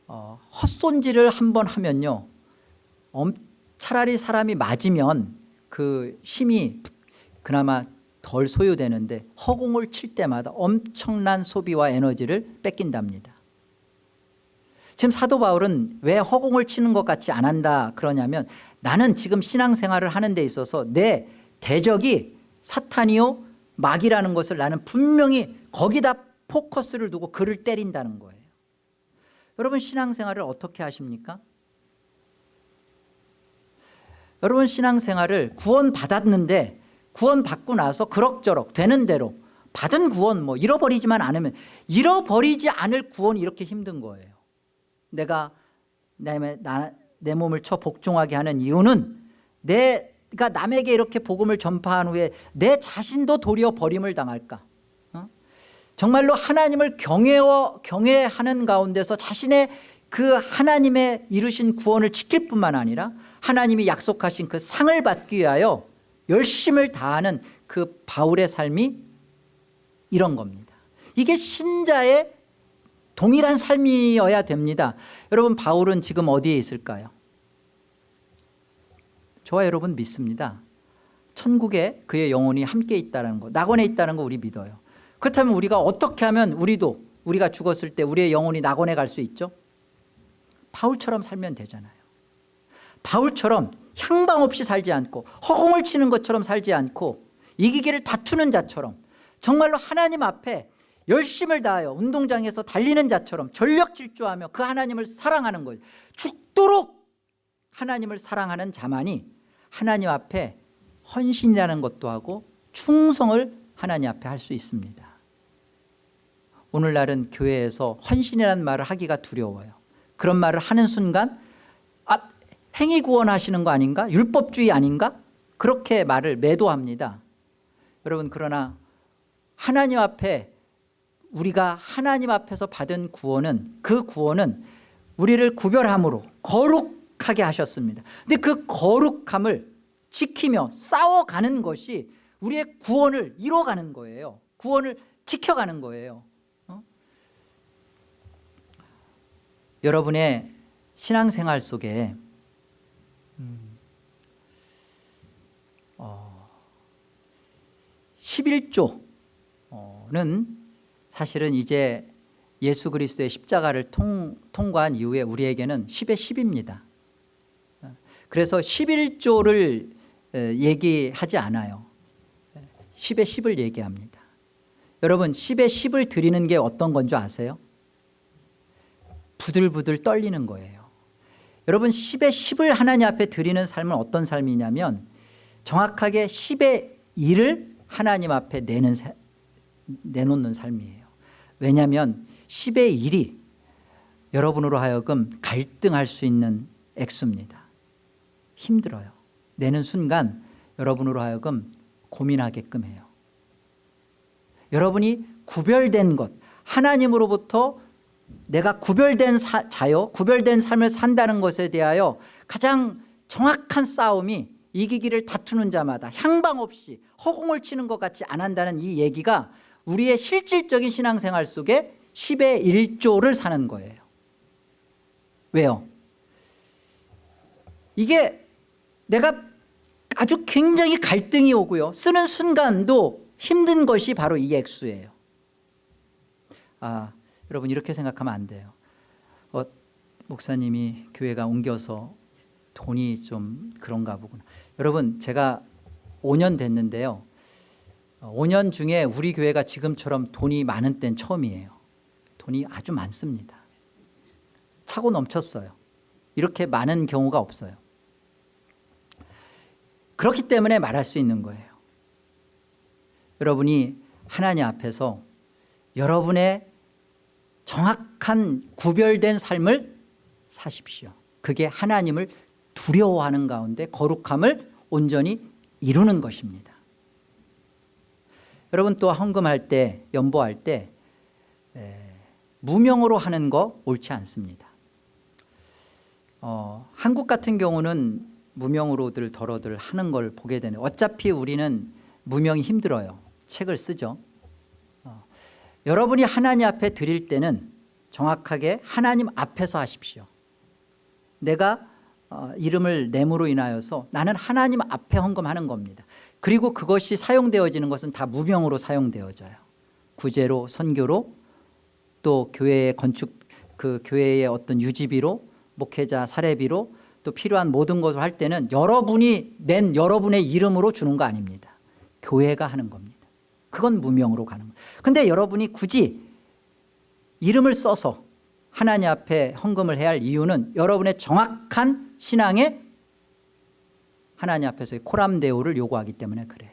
[SPEAKER 1] 헛손질을 한번 하면요, 차라리 사람이 맞으면 그 힘이 그나마 덜 소요되는데 허공을 칠 때마다 엄청난 소비와 에너지를 뺏긴답니다. 지금 사도 바울은 왜 허공을 치는 것 같이 안 한다 그러냐면, 나는 지금 신앙생활을 하는 데 있어서 내 대적이 사탄이요 마귀라는 것을 나는 분명히 거기다 포커스를 두고 그를 때린다는 거예요. 여러분, 신앙생활을 어떻게 하십니까? 여러분, 신앙생활을 구원받았는데 구원받고 나서 그럭저럭 되는 대로 받은 구원 잃어버리지만 않으면, 잃어버리지 않을 구원이 이렇게 힘든 거예요. 내가 내 몸을 쳐 복종하게 하는 이유는 내가 남에게 이렇게 복음을 전파한 후에 내 자신도 도리어 버림을 당할까? 정말로 하나님을 경외하는 가운데서 자신의 그 하나님의 이루신 구원을 지킬 뿐만 아니라 하나님이 약속하신 그 상을 받기 위하여 열심을 다하는 그 바울의 삶이 이런 겁니다. 이게 신자의 동일한 삶이어야 됩니다. 여러분, 바울은 지금 어디에 있을까요? 저와 여러분 믿습니다. 천국에 그의 영혼이 함께 있다는 거, 낙원에 있다는 거 우리 믿어요. 그렇다면 우리가 어떻게 하면 우리가 죽었을 때 우리의 영혼이 낙원에 갈 수 있죠? 바울처럼 살면 되잖아요. 바울처럼 향방 없이 살지 않고 허공을 치는 것처럼 살지 않고 이기기를 다투는 자처럼 정말로 하나님 앞에 열심을 다하여 운동장에서 달리는 자처럼 전력 질주하며 그 하나님을 사랑하는 거예요. 죽도록 하나님을 사랑하는 자만이 하나님 앞에 헌신이라는 것도 하고 충성을 하나님 앞에 할 수 있습니다. 오늘날은 교회에서 헌신이라는 말을 하기가 두려워요. 그런 말을 하는 순간 행위 구원하시는 거 아닌가? 율법주의 아닌가? 그렇게 말을 매도합니다. 여러분, 그러나 하나님 앞에 우리가 하나님 앞에서 받은 구원은, 그 구원은 우리를 구별함으로 거룩하게 하셨습니다. 근데 그 거룩함을 지키며 싸워가는 것이 우리의 구원을 이뤄가는 거예요. 구원을 지켜가는 거예요. 여러분의 신앙생활 속에 11조는 사실은 이제 예수 그리스도의 십자가를 통과한 이후에 우리에게는 10의 10입니다. 그래서 11조를 얘기하지 않아요. 10의 10을 얘기합니다. 여러분, 10의 10을 드리는 게 어떤 건 줄 아세요? 부들부들 떨리는 거예요. 여러분, 10의 10을 하나님 앞에 드리는 삶은 어떤 삶이냐면 정확하게 10의 1을 하나님 앞에 내놓는 삶이에요. 왜냐하면 10의 1이 여러분으로 하여금 갈등할 수 있는 액수입니다. 힘들어요. 내는 순간 여러분으로 하여금 고민하게끔 해요. 여러분이 구별된 것, 하나님으로부터 내가 구별된 자요, 구별된 삶을 산다는 것에 대하여 가장 정확한 싸움이 이기기를 다투는 자마다 향방 없이 허공을 치는 것 같이 안 한다는 이 얘기가 우리의 실질적인 신앙생활 속에 10의 1조를 사는 거예요. 왜요? 이게 내가 아주 굉장히 갈등이 오고요, 쓰는 순간도 힘든 것이 바로 이 액수예요. 여러분, 이렇게 생각하면 안 돼요. 목사님이 교회가 옮겨서 돈이 좀 그런가 보구나. 여러분, 제가 5년 됐는데요, 5년 중에 우리 교회가 지금처럼 돈이 많은 때는 처음이에요. 돈이 아주 많습니다. 차고 넘쳤어요. 이렇게 많은 경우가 없어요. 그렇기 때문에 말할 수 있는 거예요. 여러분이 하나님 앞에서 여러분의 정확한 구별된 삶을 사십시오. 그게 하나님을 두려워하는 가운데 거룩함을 온전히 이루는 것입니다. 여러분, 또 헌금할 때, 연보할 때 무명으로 하는 거 옳지 않습니다. 한국 같은 경우는 무명으로들 더러들 하는 걸 보게 되네요. 어차피 우리는 무명이 힘들어요. 책을 쓰죠. 여러분이 하나님 앞에 드릴 때는 정확하게 하나님 앞에서 하십시오. 내가 이름을 내므로 인하여서 나는 하나님 앞에 헌금하는 겁니다. 그리고 그것이 사용되어지는 것은 다 무명으로 사용되어져요. 구제로, 선교로, 또 교회의 건축, 그 교회의 어떤 유지비로, 목회자 사례비로, 또 필요한 모든 것을 할 때는 여러분이 낸 여러분의 이름으로 주는 거 아닙니다. 교회가 하는 겁니다. 그건 무명으로 가는 거예요. 그런데 여러분이 굳이 이름을 써서 하나님 앞에 헌금을 해야 할 이유는 여러분의 정확한 신앙에 하나님 앞에서의 코람데오를 요구하기 때문에 그래요.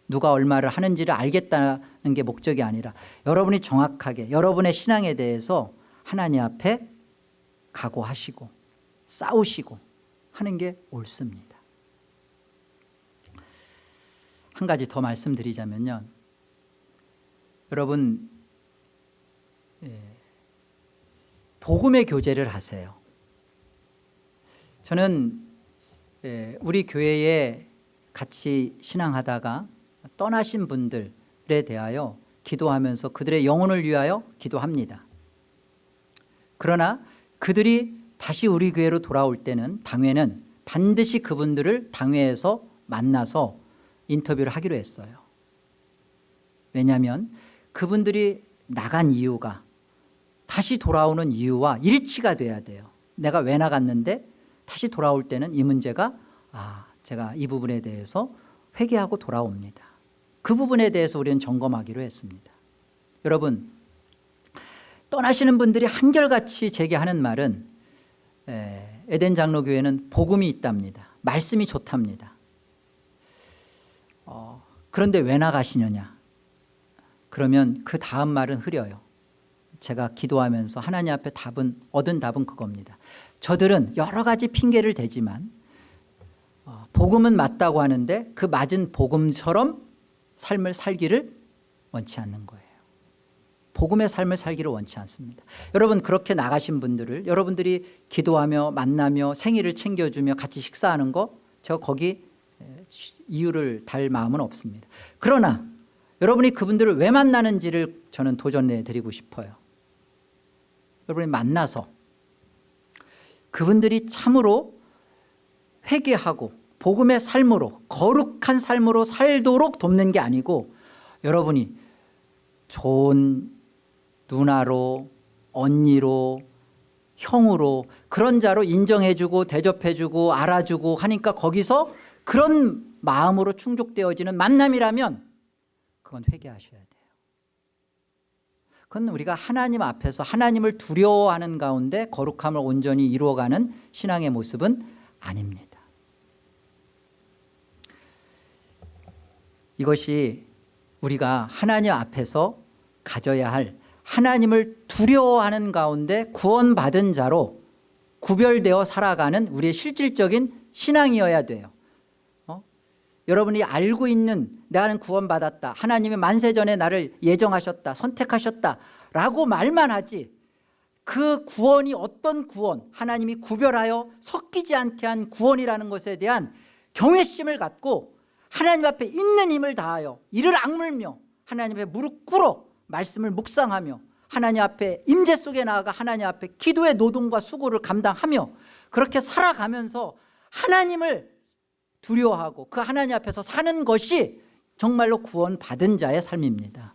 [SPEAKER 1] 누가 얼마를 하는지를 알겠다는 게 목적이 아니라 여러분이 정확하게 여러분의 신앙에 대해서 하나님 앞에 각오하시고 싸우시고 하는 게 옳습니다. 한 가지 더 말씀드리자면요, 여러분, 복음의 교제를 하세요. 저는 우리 교회에 같이 신앙하다가 떠나신 분들에 대하여 기도하면서 그들의 영혼을 위하여 기도합니다. 그러나 그들이 다시 우리 교회로 돌아올 때는 당회는 반드시 그분들을 당회에서 만나서 인터뷰를 하기로 했어요. 왜냐하면 그분들이 나간 이유가 다시 돌아오는 이유와 일치가 돼야 돼요. 내가 왜 나갔는데 다시 돌아올 때는 이 문제가 제가 이 부분에 대해서 회개하고 돌아옵니다. 그 부분에 대해서 우리는 점검하기로 했습니다. 여러분, 떠나시는 분들이 한결같이 제게 하는 말은 에덴 장로교회는 복음이 있답니다. 말씀이 좋답니다. 그런데 왜 나가시느냐? 그러면 그 다음 말은 흐려요. 제가 기도하면서 하나님 앞에 얻은 답은 그겁니다. 저들은 여러 가지 핑계를 대지만 복음은 맞다고 하는데 그 맞은 복음처럼 삶을 살기를 원치 않는 거예요. 복음의 삶을 살기를 원치 않습니다. 여러분, 그렇게 나가신 분들을 여러분들이 기도하며 만나며 생일을 챙겨주며 같이 식사하는 거, 제가 거기 이유를 달 마음은 없습니다. 그러나 여러분이 그분들을 왜 만나는지를 저는 도전해 드리고 싶어요. 여러분이 만나서 그분들이 참으로 회개하고 복음의 삶으로, 거룩한 삶으로 살도록 돕는 게 아니고, 여러분이 좋은 누나로, 언니로, 형으로, 그런 자로 인정해주고 대접해주고 알아주고 하니까 거기서 그런 마음으로 충족되어지는 만남이라면 그건 회개하셔야 돼요. 그건 우리가 하나님 앞에서 하나님을 두려워하는 가운데 거룩함을 온전히 이루어가는 신앙의 모습은 아닙니다. 이것이 우리가 하나님 앞에서 가져야 할, 하나님을 두려워하는 가운데 구원받은 자로 구별되어 살아가는 우리의 실질적인 신앙이어야 돼요. 여러분이 알고 있는, 나는 구원받았다, 하나님이 만세전에 나를 예정하셨다, 선택하셨다 라고 말만 하지, 그 구원이 어떤 구원, 하나님이 구별하여 섞이지 않게 한 구원이라는 것에 대한 경외심을 갖고 하나님 앞에 있는 힘을 다하여 이를 악물며 하나님 앞에 무릎 꿇어 말씀을 묵상하며 하나님 앞에 임재 속에 나아가 하나님 앞에 기도의 노동과 수고를 감당하며 그렇게 살아가면서 하나님을 두려워하고 그 하나님 앞에서 사는 것이 정말로 구원받은 자의 삶입니다.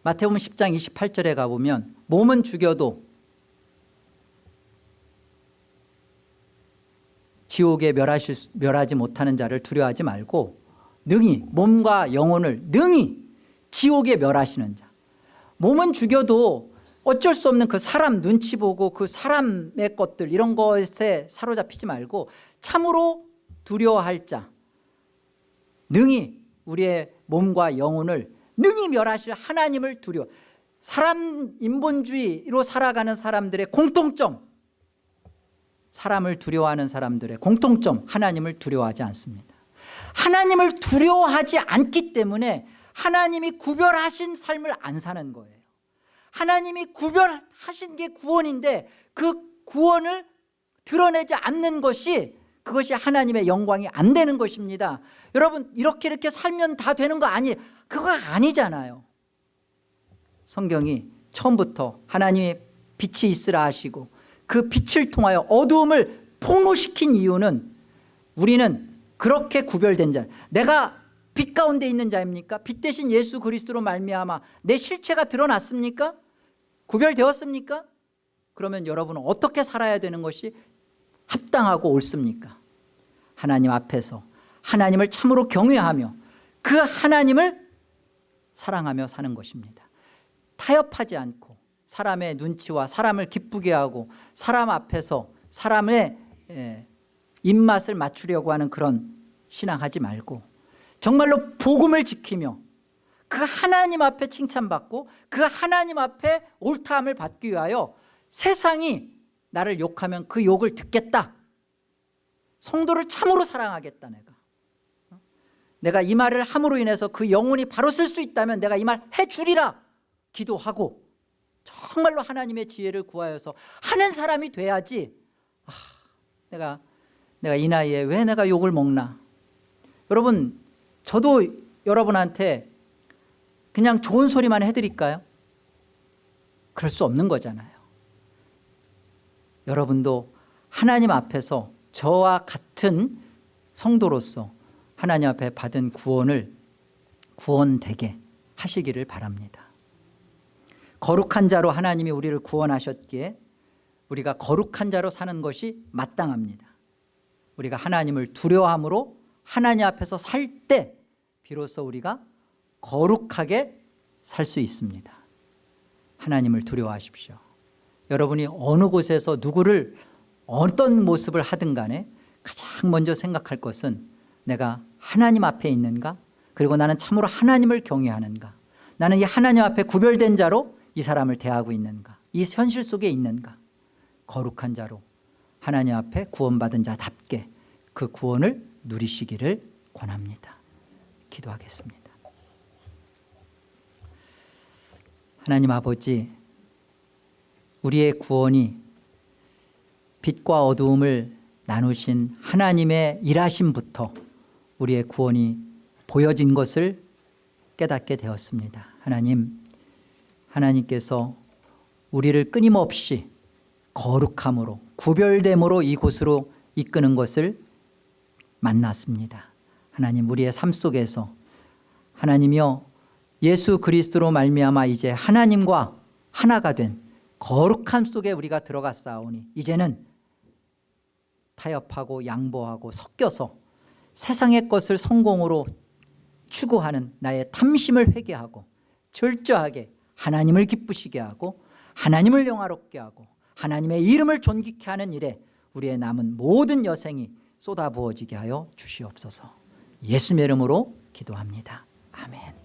[SPEAKER 1] 마태복음 10장 28절에 가보면 몸은 죽여도 지옥에 멸하지 못하는 자를 두려워하지 말고 능히 몸과 영혼을 능히 지옥에 멸하시는 자. 몸은 죽여도 어쩔 수 없는 그 사람 눈치 보고 그 사람의 것들 이런 것에 사로잡히지 말고 참으로 두려워할 자, 능히 우리의 몸과 영혼을 능히 멸하실 하나님을 두려워. 사람 인본주의로 살아가는 사람들의 공통점, 사람을 두려워하는 사람들의 공통점, 하나님을 두려워하지 않습니다. 하나님을 두려워하지 않기 때문에 하나님이 구별하신 삶을 안 사는 거예요. 하나님이 구별하신 게 구원인데 그 구원을 드러내지 않는 것이, 그것이 하나님의 영광이 안 되는 것입니다. 여러분, 이렇게 살면 다 되는 거 아니에요. 그거 아니잖아요. 성경이 처음부터 하나님이 빛이 있으라 하시고 그 빛을 통하여 어두움을 폭로시킨 이유는, 우리는 그렇게 구별된 자, 내가 빛 가운데 있는 자입니까? 빛 대신 예수 그리스도로 말미암아 내 실체가 드러났습니까? 구별되었습니까? 그러면 여러분은 어떻게 살아야 되는 것이 합당하고 옳습니까? 하나님 앞에서 하나님을 참으로 경외하며 그 하나님을 사랑하며 사는 것입니다. 타협하지 않고 사람의 눈치와 사람을 기쁘게 하고 사람 앞에서 사람의 입맛을 맞추려고 하는 그런 신앙하지 말고 정말로 복음을 지키며 그 하나님 앞에 칭찬받고 그 하나님 앞에 옳다함을 받기 위하여 세상이 나를 욕하면 그 욕을 듣겠다. 성도를 참으로 사랑하겠다. 내가 이 말을 함으로 인해서 그 영혼이 바로 쓸 수 있다면 내가 이 말 해주리라 기도하고 정말로 하나님의 지혜를 구하여서 하는 사람이 돼야지. 내가 이 나이에 왜 내가 욕을 먹나. 여러분, 저도 여러분한테 그냥 좋은 소리만 해드릴까요? 그럴 수 없는 거잖아요. 여러분도 하나님 앞에서 저와 같은 성도로서 하나님 앞에 받은 구원을 구원되게 하시기를 바랍니다. 거룩한 자로 하나님이 우리를 구원하셨기에 우리가 거룩한 자로 사는 것이 마땅합니다. 우리가 하나님을 두려워함으로 하나님 앞에서 살 때 비로소 우리가 거룩하게 살 수 있습니다. 하나님을 두려워하십시오. 여러분이 어느 곳에서 누구를 어떤 모습을 하든 간에 가장 먼저 생각할 것은 내가 하나님 앞에 있는가, 그리고 나는 참으로 하나님을 경외하는가, 나는 이 하나님 앞에 구별된 자로 이 사람을 대하고 있는가, 이 현실 속에 있는가, 거룩한 자로 하나님 앞에 구원받은 자답게 그 구원을 누리시기를 권합니다. 기도하겠습니다. 하나님 아버지, 우리의 구원이 빛과 어두움을 나누신 하나님의 일하심부터 우리의 구원이 보여진 것을 깨닫게 되었습니다. 하나님께서 우리를 끊임없이 거룩함으로 구별됨으로 이곳으로 이끄는 것을 만났습니다. 하나님, 우리의 삶 속에서 하나님이여 예수 그리스도로 말미암아 이제 하나님과 하나가 된 거룩함 속에 우리가 들어갔사오니 이제는 타협하고 양보하고 섞여서 세상의 것을 성공으로 추구하는 나의 탐심을 회개하고 철저하게 하나님을 기쁘시게 하고 하나님을 영화롭게 하고 하나님의 이름을 존귀케 하는 일에 우리의 남은 모든 여생이 쏟아부어지게 하여 주시옵소서. 예수의 이름으로 기도합니다. 아멘.